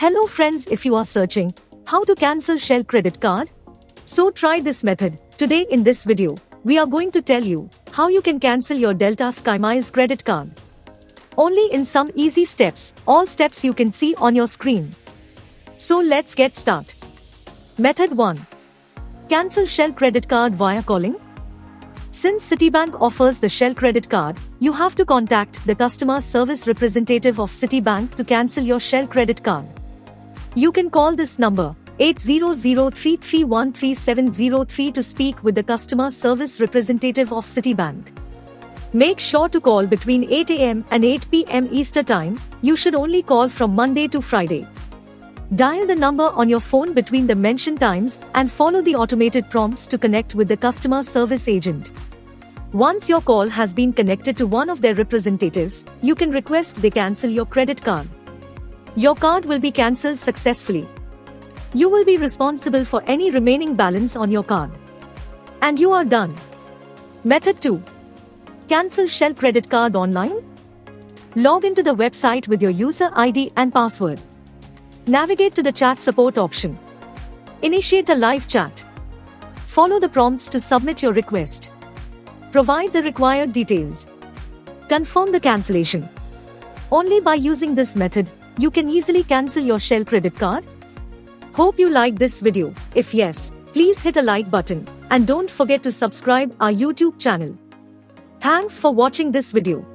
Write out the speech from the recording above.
Hello friends, if you are searching how to cancel Shell credit card, so try this method. Today in this video, we are going to tell you how you can cancel your Delta SkyMiles credit card. Only in some easy steps, all steps you can see on your screen. So let's get started. Method 1. Cancel Shell credit card via calling. Since Citibank offers the Shell credit card, you have to contact the customer service representative of Citibank to cancel your Shell credit card. You can call this number 800-331-3703 to speak with the customer service representative of Citibank. Make sure to call between 8 a.m. and 8 p.m. Eastern Time. You should only call from Monday to Friday. Dial the number on your phone between the mentioned times and follow the automated prompts to connect with the customer service agent. Once your call has been connected to one of their representatives, you can request they cancel your credit card. Your card will be cancelled successfully. You will be responsible for any remaining balance on your card. And you are done. Method 2. Cancel Shell credit card online. Log into the website with your user ID and password. Navigate to the chat support option. Initiate a live chat. Follow the prompts to submit your request. Provide the required details. Confirm the cancellation. Only by using this method, you can easily cancel your Shell credit card. Hope you liked this video. If yes, please hit a like button and don't forget to subscribe our YouTube channel. Thanks for watching this video.